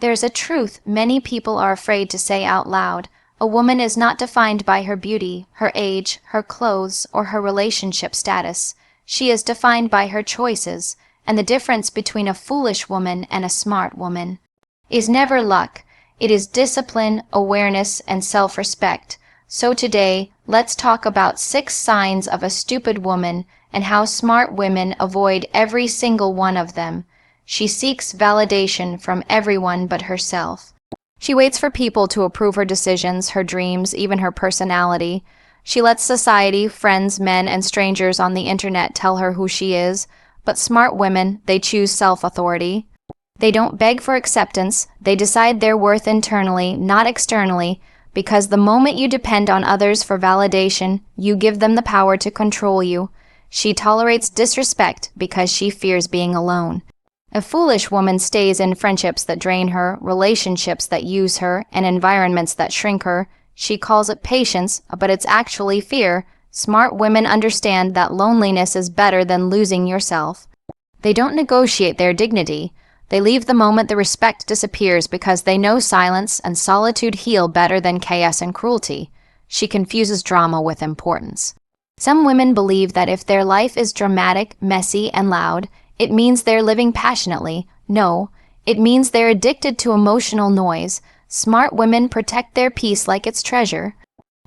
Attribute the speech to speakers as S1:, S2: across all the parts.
S1: There's a truth many people are afraid to say out loud. A woman is not defined by her beauty, her age, her clothes, or her relationship status. She is defined by her choices, and the difference between a foolish woman and a smart woman is never luck. It is discipline, awareness, and self-respect. So today, let's talk about 6 signs of a stupid woman and how smart women avoid every single one of them. She seeks validation from everyone but herself. She waits for people to approve her decisions, her dreams, even her personality. She lets society, friends, men, and strangers on the internet tell her who she is. But smart women, they choose self-authority. They don't beg for acceptance. They decide their worth internally, not externally, because the moment you depend on others for validation, you give them the power to control you. She tolerates disrespect because she fears being alone. A foolish woman stays in friendships that drain her, relationships that use her, and environments that shrink her. She calls it patience, but it's actually fear. Smart women understand that loneliness is better than losing yourself. They don't negotiate their dignity. They leave the moment the respect disappears because they know silence and solitude heal better than chaos and cruelty. She confuses drama with importance. Some women believe that if their life is dramatic, messy, and loud, it means they're living passionately. No, it means they're addicted to emotional noise. Smart women protect their peace like it's treasure.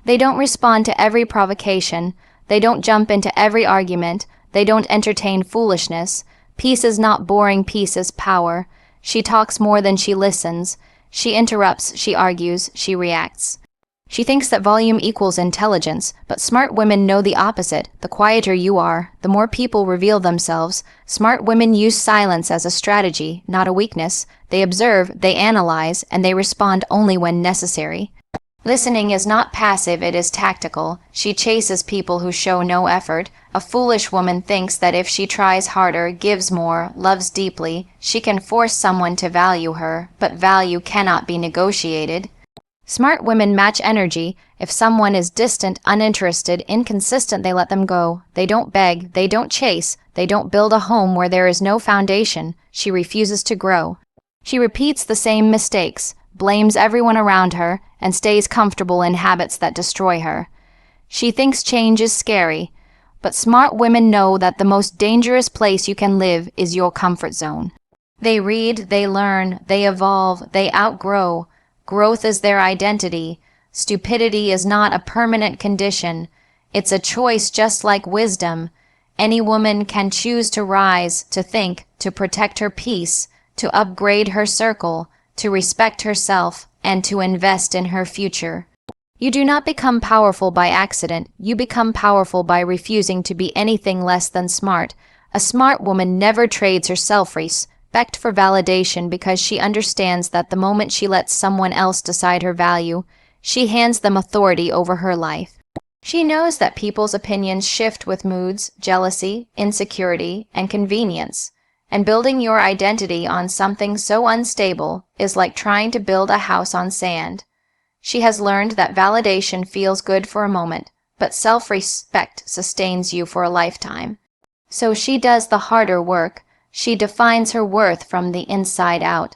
S1: They don't respond to every provocation. They don't jump into every argument. They don't entertain foolishness. Peace is not boring, peace is power. She talks more than she listens. She interrupts, she argues, she reacts. She thinks that volume equals intelligence, but smart women know the opposite. The quieter you are, the more people reveal themselves. Smart women use silence as a strategy, not a weakness. They observe, they analyze, and they respond only when necessary. Listening is not passive, it is tactical. She chases people who show no effort. A foolish woman thinks that if she tries harder, gives more, loves deeply, she can force someone to value her, but value cannot be negotiated. Smart women match energy. If someone is distant, uninterested, inconsistent, they let them go. They don't beg, they don't chase, they don't build a home where there is no foundation. She refuses to grow. She repeats the same mistakes, blames everyone around her, and stays comfortable in habits that destroy her. She thinks change is scary, but smart women know that the most dangerous place you can live is your comfort zone. They read, they learn, they evolve, they outgrow. Growth is their identity. Stupidity is not a permanent condition. It's a choice just like wisdom. Any woman can choose to rise, to think, to protect her peace, to upgrade her circle, to respect herself, and to invest in her future. You do not become powerful by accident. You become powerful by refusing to be anything less than smart. A smart woman never trades her self-respect for validation because she understands that the moment she lets someone else decide her value, she hands them authority over her life. She knows that people's opinions shift with moods, jealousy, insecurity, and convenience. And building your identity on something so unstable is like trying to build a house on sand. She has learned that validation feels good for a moment, but self-respect sustains you for a lifetime. So she does the harder work. She defines her worth from the inside out.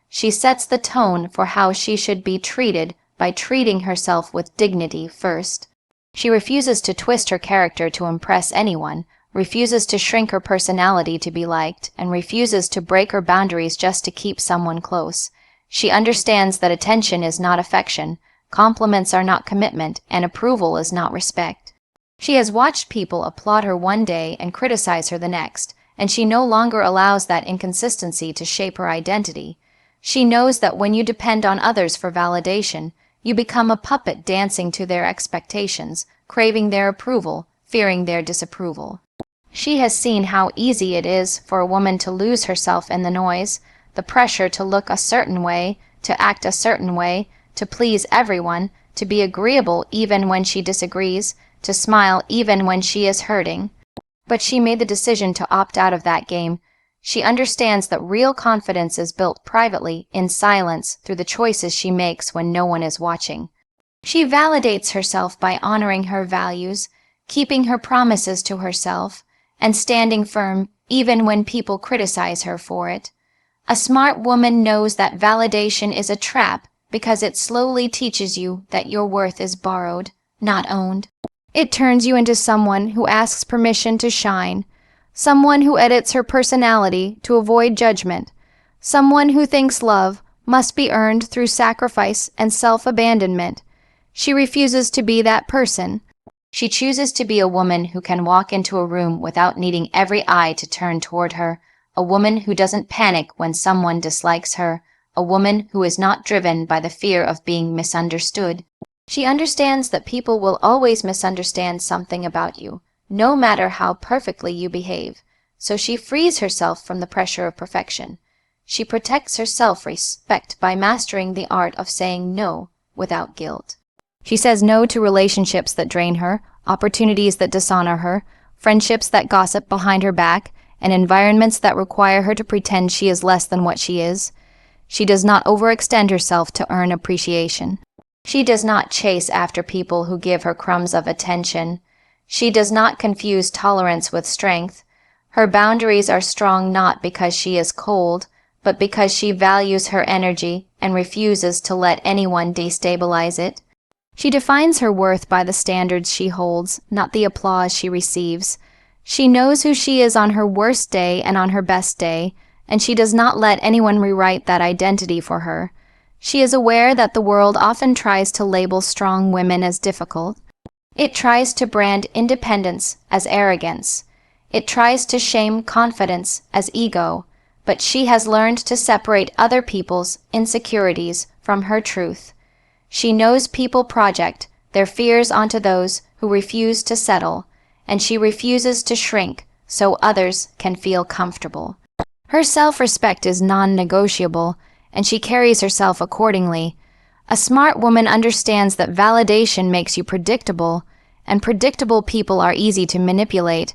S1: She sets the tone for how she should be treated by treating herself with dignity first. She refuses to twist her character to impress anyone, refuses to shrink her personality to be liked, and refuses to break her boundaries just to keep someone close. She understands that attention is not affection, compliments are not commitment, and approval is not respect. She has watched people applaud her one day and criticize her the next, and she no longer allows that inconsistency to shape her identity. She knows that when you depend on others for validation, you become a puppet dancing to their expectations, craving their approval, fearing their disapproval. She has seen how easy it is for a woman to lose herself in the noise, the pressure to look a certain way, to act a certain way, to please everyone, to be agreeable even when she disagrees, to smile even when she is hurting. But she made the decision to opt out of that game. She understands that real confidence is built privately, in silence, through the choices she makes when no one is watching. She validates herself by honoring her values, keeping her promises to herself, and standing firm even when people criticize her for it. A smart woman knows that validation is a trap because it slowly teaches you that your worth is borrowed, not owned. It turns you into someone who asks permission to shine, someone who edits her personality to avoid judgment, someone who thinks love must be earned through sacrifice and self-abandonment. She refuses to be that person. She chooses to be a woman who can walk into a room without needing every eye to turn toward her, a woman who doesn't panic when someone dislikes her, a woman who is not driven by the fear of being misunderstood. She understands that people will always misunderstand something about you, no matter how perfectly you behave, so she frees herself from the pressure of perfection. She protects her self-respect by mastering the art of saying no without guilt. She says no to relationships that drain her, opportunities that dishonor her, friendships that gossip behind her back, and environments that require her to pretend she is less than what she is. She does not overextend herself to earn appreciation. She does not chase after people who give her crumbs of attention. She does not confuse tolerance with strength. Her boundaries are strong not because she is cold, but because she values her energy and refuses to let anyone destabilize it. She defines her worth by the standards she holds, not the applause she receives. She knows who she is on her worst day and on her best day, and she does not let anyone rewrite that identity for her. She is aware that the world often tries to label strong women as difficult. It tries to brand independence as arrogance. It tries to shame confidence as ego, but she has learned to separate other people's insecurities from her truth. She knows people project their fears onto those who refuse to settle, and she refuses to shrink so others can feel comfortable. Her self-respect is non-negotiable, and she carries herself accordingly. A smart woman understands that validation makes you predictable, and predictable people are easy to manipulate.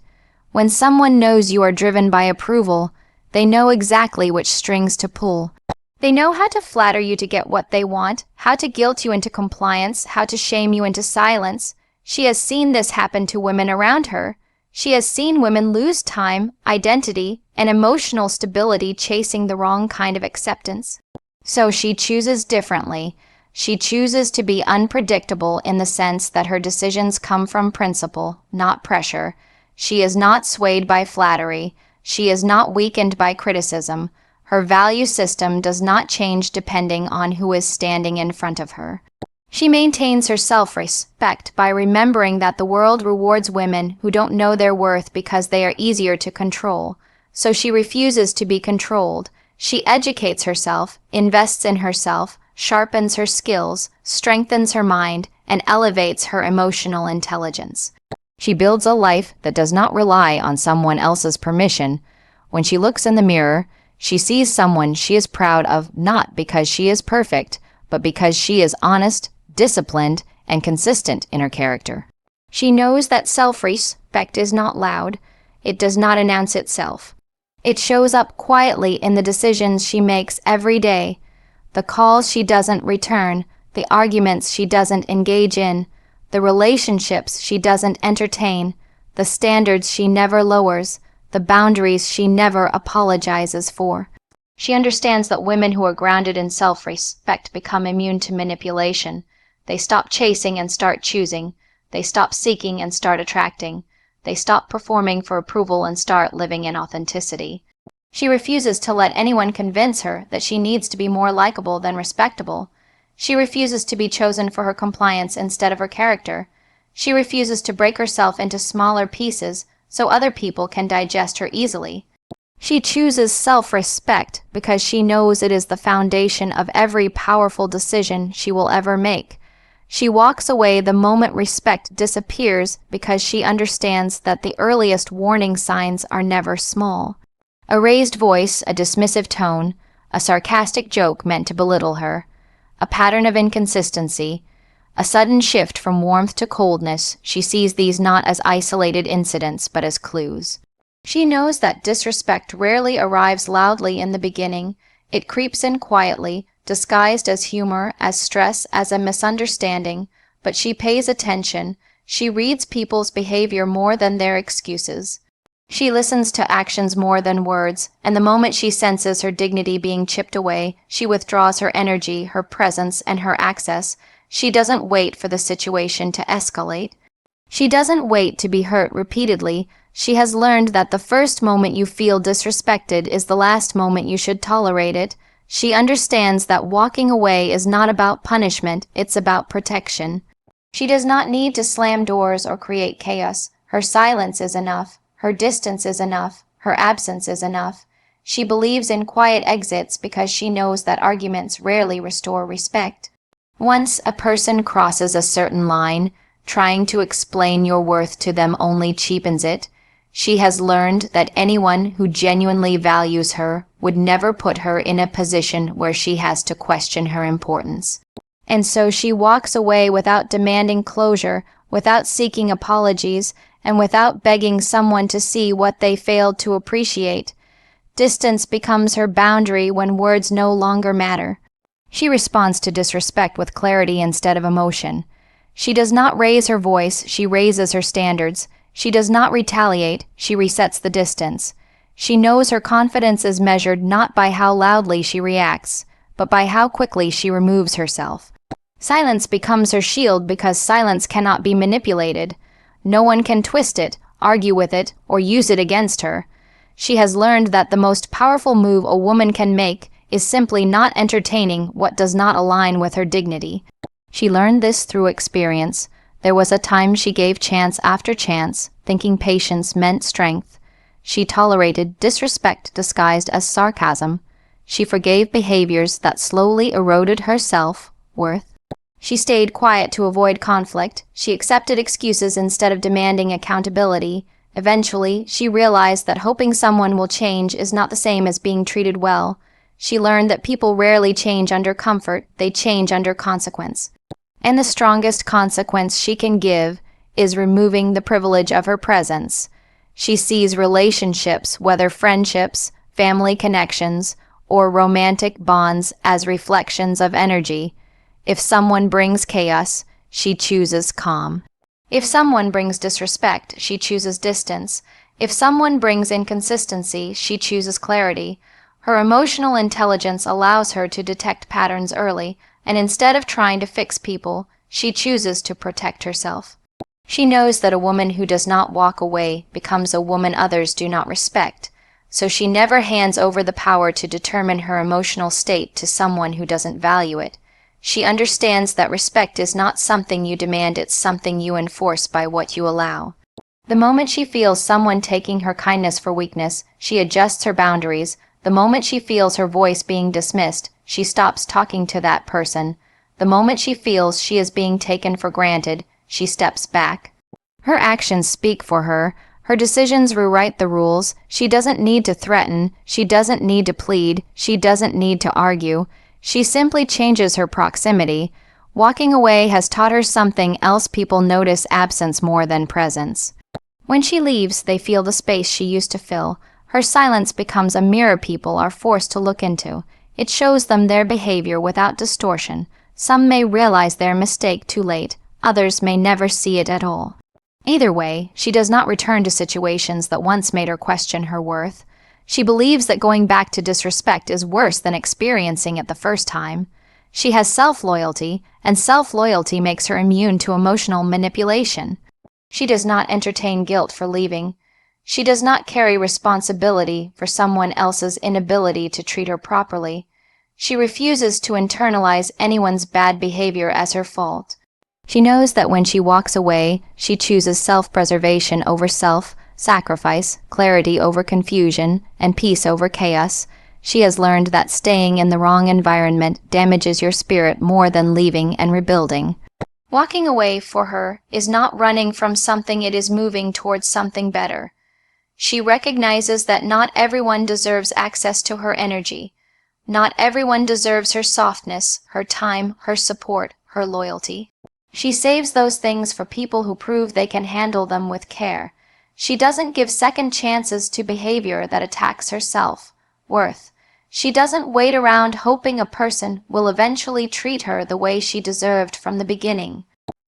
S1: When someone knows you are driven by approval, they know exactly which strings to pull. They know how to flatter you to get what they want, how to guilt you into compliance, how to shame you into silence. She has seen this happen to women around her. She has seen women lose time, identity, and emotional stability chasing the wrong kind of acceptance. So she chooses differently. She chooses to be unpredictable in the sense that her decisions come from principle, not pressure. She is not swayed by flattery. She is not weakened by criticism. Her value system does not change depending on who is standing in front of her. She maintains her self-respect by remembering that the world rewards women who don't know their worth because they are easier to control. So she refuses to be controlled. She educates herself, invests in herself, sharpens her skills, strengthens her mind, and elevates her emotional intelligence. She builds a life that does not rely on someone else's permission. When she looks in the mirror, she sees someone she is proud of not because she is perfect, but because she is honest, disciplined, and consistent in her character. She knows that self-respect is not loud. It does not announce itself. It shows up quietly in the decisions she makes every day, the calls she doesn't return, the arguments she doesn't engage in, the relationships she doesn't entertain, the standards she never lowers, the boundaries she never apologizes for. She understands that women who are grounded in self-respect become immune to manipulation. They stop chasing and start choosing. They stop seeking and start attracting. They stop performing for approval and start living in authenticity. She refuses to let anyone convince her that she needs to be more likable than respectable. She refuses to be chosen for her compliance instead of her character. She refuses to break herself into smaller pieces so other people can digest her easily. She chooses self-respect because she knows it is the foundation of every powerful decision she will ever make. She walks away the moment respect disappears because she understands that the earliest warning signs are never small. A raised voice, a dismissive tone, a sarcastic joke meant to belittle her, a pattern of inconsistency, a sudden shift from warmth to coldness. She sees these not as isolated incidents, but as clues. She knows that disrespect rarely arrives loudly in the beginning. It creeps in quietly, disguised as humor, as stress, as a misunderstanding, but she pays attention. She reads people's behavior more than their excuses. She listens to actions more than words, and the moment she senses her dignity being chipped away, she withdraws her energy, her presence, and her access. She doesn't wait for the situation to escalate. She doesn't wait to be hurt repeatedly. She has learned that the first moment you feel disrespected is the last moment you should tolerate it. She understands that walking away is not about punishment, it's about protection. She does not need to slam doors or create chaos. Her silence is enough. Her distance is enough. Her absence is enough. She believes in quiet exits because she knows that arguments rarely restore respect. Once a person crosses a certain line, trying to explain your worth to them only cheapens it. She has learned that anyone who genuinely values her would never put her in a position where she has to question her importance. And so she walks away without demanding closure, without seeking apologies, and without begging someone to see what they failed to appreciate. Distance becomes her boundary when words no longer matter. She responds to disrespect with clarity instead of emotion. She does not raise her voice, she raises her standards. She does not retaliate, she resets the distance. She knows her confidence is measured not by how loudly she reacts, but by how quickly she removes herself. Silence becomes her shield because silence cannot be manipulated. No one can twist it, argue with it, or use it against her. She has learned that the most powerful move a woman can make is simply not entertaining what does not align with her dignity. She learned this through experience. There was a time she gave chance after chance, thinking patience meant strength. She tolerated disrespect disguised as sarcasm. She forgave behaviors that slowly eroded her self-worth. She stayed quiet to avoid conflict. She accepted excuses instead of demanding accountability. Eventually, she realized that hoping someone will change is not the same as being treated well. She learned that people rarely change under comfort, they change under consequence. And the strongest consequence she can give is removing the privilege of her presence. She sees relationships, whether friendships, family connections, or romantic bonds, as reflections of energy. If someone brings chaos, she chooses calm. If someone brings disrespect, she chooses distance. If someone brings inconsistency, she chooses clarity. Her emotional intelligence allows her to detect patterns early, and instead of trying to fix people, she chooses to protect herself. She knows that a woman who does not walk away becomes a woman others do not respect, so she never hands over the power to determine her emotional state to someone who doesn't value it. She understands that respect is not something you demand, it's something you enforce by what you allow. The moment she feels someone taking her kindness for weakness, she adjusts her boundaries. The moment she feels her voice being dismissed, she stops talking to that person. The moment she feels she is being taken for granted, she steps back. Her actions speak for her. Her decisions rewrite the rules. She doesn't need to threaten. She doesn't need to plead. She doesn't need to argue. She simply changes her proximity. Walking away has taught her something else: people notice absence more than presence. When she leaves, they feel the space she used to fill. Her silence becomes a mirror people are forced to look into. It shows them their behavior without distortion. Some may realize their mistake too late. Others may never see it at all. Either way, she does not return to situations that once made her question her worth. She believes that going back to disrespect is worse than experiencing it the first time. She has self-loyalty, and self-loyalty makes her immune to emotional manipulation. She does not entertain guilt for leaving. She does not carry responsibility for someone else's inability to treat her properly. She refuses to internalize anyone's bad behavior as her fault. She knows that when she walks away, she chooses self-preservation over self-sacrifice, clarity over confusion, and peace over chaos. She has learned that staying in the wrong environment damages your spirit more than leaving and rebuilding. Walking away for her is not running from something, it is moving towards something better. She recognizes that not everyone deserves access to her energy. Not everyone deserves her softness, her time, her support, her loyalty. She saves those things for people who prove they can handle them with care. She doesn't give second chances to behavior that attacks her self-worth. She doesn't wait around hoping a person will eventually treat her the way she deserved from the beginning.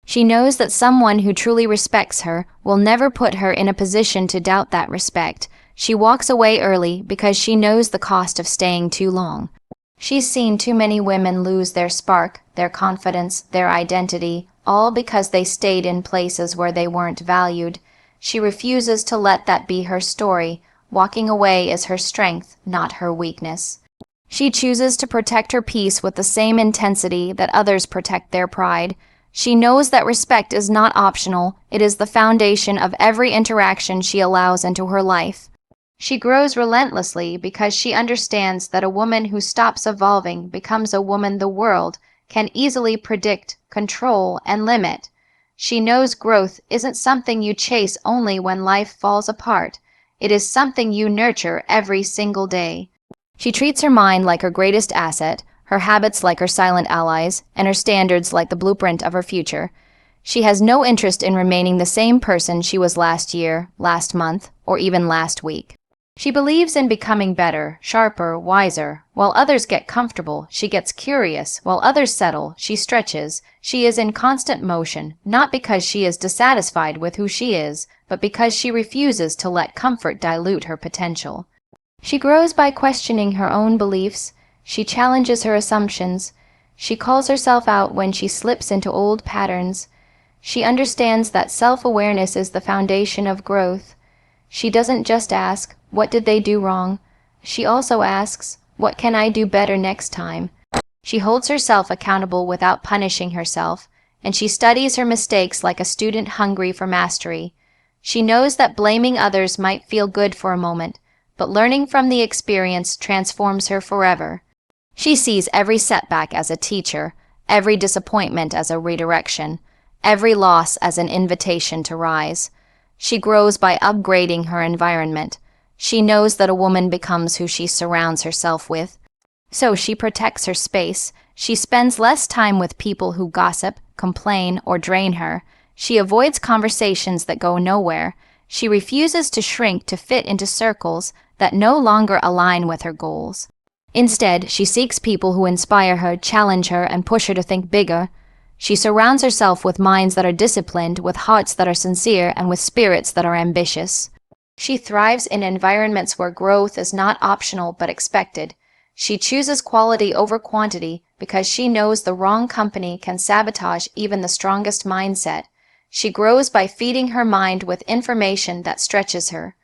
S1: She knows that someone who truly respects her will never put her in a position to doubt that respect. She walks away early because she knows the cost of staying too long. She's seen too many women lose their spark, their confidence, their identity, all because they stayed in places where they weren't valued. She refuses to let that be her story. Walking away is her strength, not her weakness. She chooses to protect her peace with the same intensity that others protect their pride. She knows that respect is not optional. It is the foundation of every interaction she allows into her life. She grows relentlessly because she understands that a woman who stops evolving becomes a woman the world can easily predict, control, and limit. She knows growth isn't something you chase only when life falls apart. It is something you nurture every single day. She treats her mind like her greatest asset, her habits like her silent allies, and her standards like the blueprint of her future. She has no interest in remaining the same person she was last year, last month, or even last week. She believes in becoming better, sharper, wiser. While others get comfortable, she gets curious. While others settle, she stretches. She is in constant motion, not because she is dissatisfied with who she is, but because she refuses to let comfort dilute her potential. She grows by questioning her own beliefs. She challenges her assumptions. She calls herself out when she slips into old patterns. She understands that self-awareness is the foundation of growth. She doesn't just ask, "What did they do wrong?" She also asks, "What can I do better next time?" She holds herself accountable without punishing herself, and she studies her mistakes like a student hungry for mastery. She knows that blaming others might feel good for a moment, but learning from the experience transforms her forever. She sees every setback as a teacher, every disappointment as a redirection, every loss as an invitation to rise. She grows by upgrading her environment. She knows that a woman becomes who she surrounds herself with. So she protects her space. She spends less time with people who gossip, complain, or drain her. She avoids conversations that go nowhere. She refuses to shrink to fit into circles that no longer align with her goals. Instead, she seeks people who inspire her, challenge her, and push her to think bigger. She surrounds herself with minds that are disciplined, with hearts that are sincere, and with spirits that are ambitious. She thrives in environments where growth is not optional but expected. She chooses quality over quantity because she knows the wrong company can sabotage even the strongest mindset. She grows by feeding her mind with information that stretches her.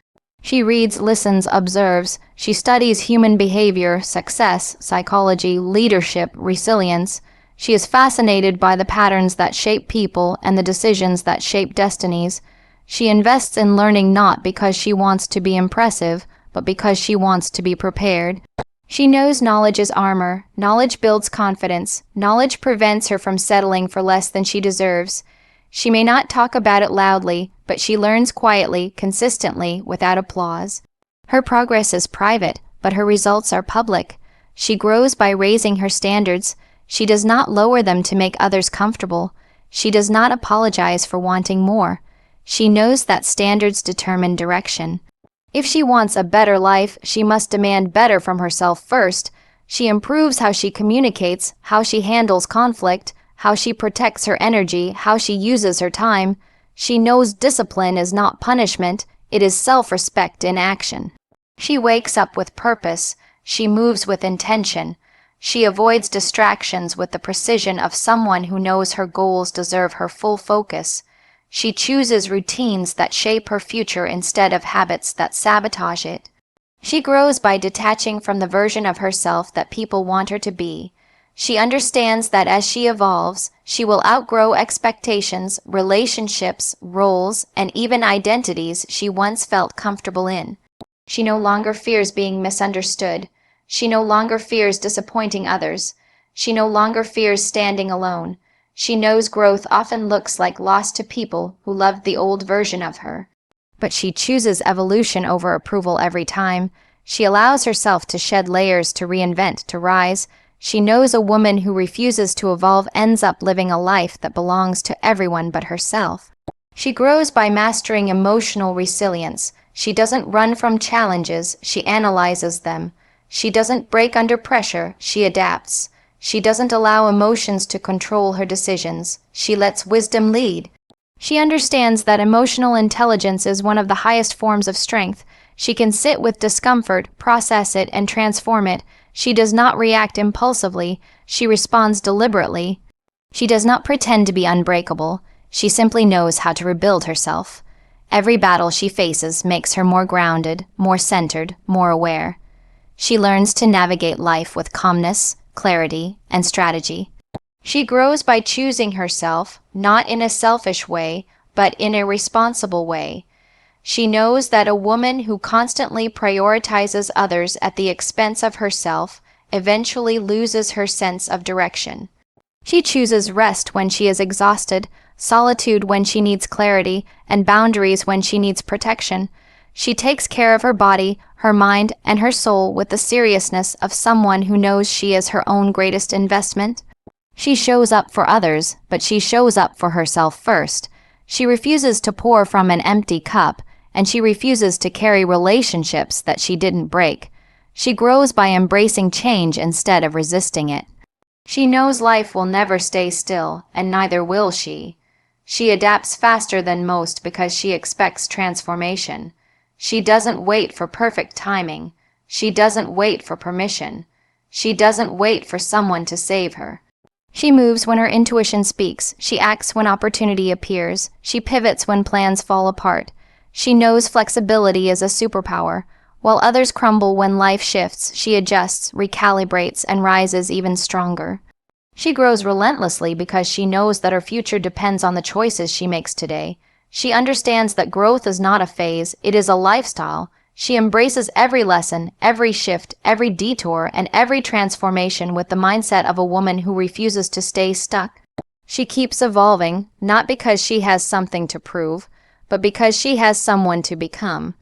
S1: She reads, listens, observes. She studies human behavior, success, psychology, leadership, resilience. She is fascinated by the patterns that shape people and the decisions that shape destinies. She invests in learning not because she wants to be impressive, but because she wants to be prepared. She knows knowledge is armor. Knowledge builds confidence. Knowledge prevents her from settling for less than she deserves. She may not talk about it loudly, but she learns quietly, consistently, without applause. Her progress is private, but her results are public. She grows by raising her standards. She does not lower them to make others comfortable. She does not apologize for wanting more. She knows that standards determine direction. If she wants a better life, she must demand better from herself first. She improves how she communicates, how she handles conflict, how she protects her energy, how she uses her time. She knows discipline is not punishment, it is self-respect in action. She wakes up with purpose. She moves with intention. She avoids distractions with the precision of someone who knows her goals deserve her full focus. She chooses routines that shape her future instead of habits that sabotage it. She grows by detaching from the version of herself that people want her to be. She understands that as she evolves, she will outgrow expectations, relationships, roles, and even identities she once felt comfortable in. She no longer fears being misunderstood. She no longer fears disappointing others. She no longer fears standing alone. She knows growth often looks like loss to people who loved the old version of her. But she chooses evolution over approval every time. She allows herself to shed layers, to reinvent, to rise. She knows a woman who refuses to evolve ends up living a life that belongs to everyone but herself. She grows by mastering emotional resilience. She doesn't run from challenges, she analyzes them. She doesn't break under pressure, she adapts. She doesn't allow emotions to control her decisions. She lets wisdom lead. She understands that emotional intelligence is one of the highest forms of strength. She can sit with discomfort, process it, and transform it. She does not react impulsively. She responds deliberately. She does not pretend to be unbreakable. She simply knows how to rebuild herself. Every battle she faces makes her more grounded, more centered, more aware. She learns to navigate life with calmness, clarity, and strategy. She grows by choosing herself, not in a selfish way, but in a responsible way. She knows that a woman who constantly prioritizes others at the expense of herself eventually loses her sense of direction. She chooses rest when she is exhausted, solitude when she needs clarity, and boundaries when she needs protection. She takes care of her body, her mind, and her soul with the seriousness of someone who knows she is her own greatest investment. She shows up for others, but she shows up for herself first. She refuses to pour from an empty cup, and she refuses to carry relationships that she didn't break. She grows by embracing change instead of resisting it. She knows life will never stay still, and neither will she. She adapts faster than most because she expects transformation. She doesn't wait for perfect timing. She doesn't wait for permission. She doesn't wait for someone to save her. She moves when her intuition speaks. She acts when opportunity appears. She pivots when plans fall apart. She knows flexibility is a superpower. While others crumble when life shifts, she adjusts, recalibrates, and rises even stronger. She grows relentlessly because she knows that her future depends on the choices she makes today. She understands that growth is not a phase, it is a lifestyle. She embraces every lesson, every shift, every detour, and every transformation with the mindset of a woman who refuses to stay stuck. She keeps evolving, not because she has something to prove, but because she has someone to become.